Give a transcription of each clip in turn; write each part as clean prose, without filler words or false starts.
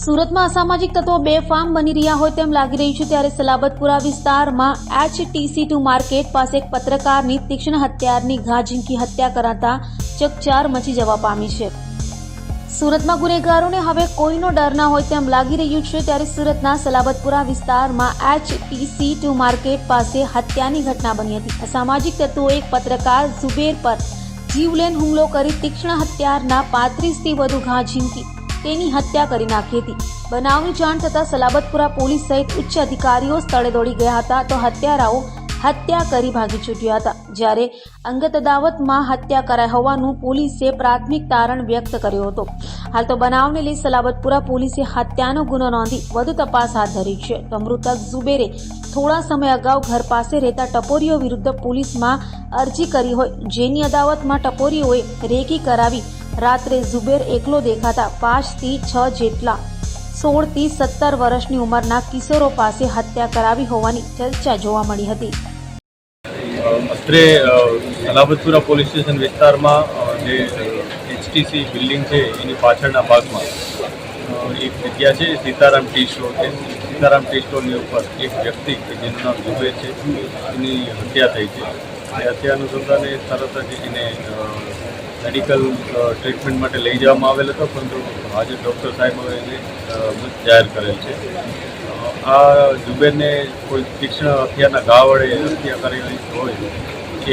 સુરતમાં અસામાજિક તત્વો બેફામ બની રહ્યા હોય તેમ લાગી રહ્યું છે ત્યારે સલાબતપુરા વિસ્તારમાં HTC2 માર્કેટ પાસે એક પત્રકારની તીક્ષ્ણ હથિયારની ઘા ઝીંકી હત્યા કરાતા ચકચાર મચી જવા પામી છે। સુરતમાં ગુનેગારોને હવે કોઈનો ડર ના હોય તેમ લાગી રહ્યું છે ત્યારે સુરતના સલાબતપુરા વિસ્તારમાં HTC2 માર્કેટ પાસે હત્યાની ઘટના બની હતી। અસામાજિક તત્વોએ એક પત્રકાર ઝુબેર પર જીવલેણ હુમલો કરી તીક્ષ્ણ હથિયારના 35 થી વધુ ઘા ઝીંકી તેની હત્યા કરી નાખી હતી। બનાવની જાણ થતાં સલાબતપુરા પોલીસ સહિત ઉચ્ચ અધિકારીઓ સ્થળે દોડી ગયા હતા તો હત્યારાઓ હત્યા કરી ભાગી છૂટ્યા હતા। જ્યારે અંગત અદાવતમાં હત્યા કરાઈ હોવાનું પોલીસે પ્રાથમિક તારણ વ્યક્ત કર્યો હતો। હાલ તો બનાવને લઈ સલાબતપુરા પોલીસે હત્યાનો ગુનો નોંધી વધુ તપાસ હાથ ધરી છે। તો મૃતક ઝુબેરે થોડા સમય અગાઉ ઘર પાસે રહેતા ટપોરીઓ વિરુદ્ધ પોલીસમાં અરજી કરી હોય જેની અદાવતમાં ટપોરીઓએ રેકી કરાવી રાત્રે ઝુબેર એકલો દેખાતા 5 થી 6 જેટલા 16 થી 17 વર્ષની ઉંમરના કિશોરો પાસે હત્યા કરાવી હોવાની ચર્ચા જોવા મળી હતી। અત્રે સલાબતપુરા પોલીસ સ્ટેશન વિસ્તારમાં જે HTC બિલ્ડિંગ છે એની પાછળના ભાગમાં એક જગ્યા છે સીતારામ ટી સ્ટોર છે। સીતારામ ટી સ્ટોરની ઉપર એક વ્યક્તિ કે જેનું નામ ઝુબેર છે એની હત્યા થઈ છે। એ હત્યા અનુસંધાને તરત જ એને મેડિકલ ટ્રીટમેન્ટ માટે લઈ જવામાં આવેલ હતો પરંતુ આજે ડૉક્ટર સાહેબે એને મૃત જાહેર કરેલ છે। આ ઝુબેરને કોઈ તીક્ષ્ણ હથિયારના ઘા વડે હત્યા કરેલી હોય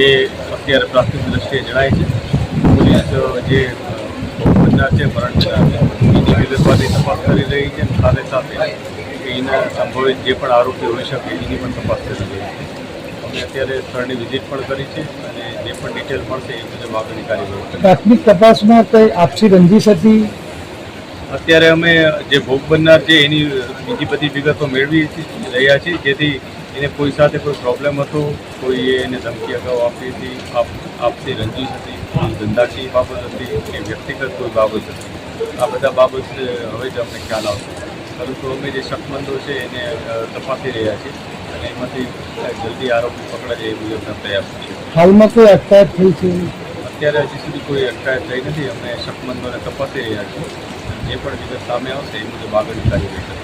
એ અત્યારે પ્રાથમિક દ્રષ્ટિએ જણાય છે। પોલીસ જે બનનાર છે મરણના એની વિગતવારની તપાસ કરી રહી છે। સાથે સાથે એના સંભવિત જે પણ આરોપી હોઈ શકે એની પણ તપાસ કરી રહી છે। અમે અત્યારે સ્થળની વિઝિટ પણ કરી છે અને જે પણ ડિટેલ મળશે એ મુજબ આગળની કાર્યવાહી। પ્રાથમિક તપાસમાં કઈ આપસી રંજીશ હતી? અત્યારે અમે જે ભોગ બનનાર છે એની બીજી બધી વિગતો મેળવી રહ્યા છીએ જેથી એને કોઈ સાથે કોઈ પ્રોબ્લેમ હતો, કોઈએ એને ધમકી અગાઉ આપી હતી, આપસી રંજીશ હતી, કોઈ ધંધાકીય બાબત હતી કે વ્યક્તિગત કોઈ બાબત હતી, આ બધા બાબત હવે જ અમને ખ્યાલ આવશે। પરંતુ અમે જે શકમંદો છે એને તપાસી રહ્યા છીએ અને એમાંથી જલ્દી આરોપી પકડાય એ મુજબના પ્રયાસ છે। હાલમાં કોઈ અટકાયત થઈ છે? અત્યારે હજી સુધી કોઈ અટકાયત થઈ નથી। અમે શકમંદોને તપાસી રહ્યા છીએ। જે પણ વિગત સામે આવશે એ મુજબ આગળની કાર્યવાહી કરીશું।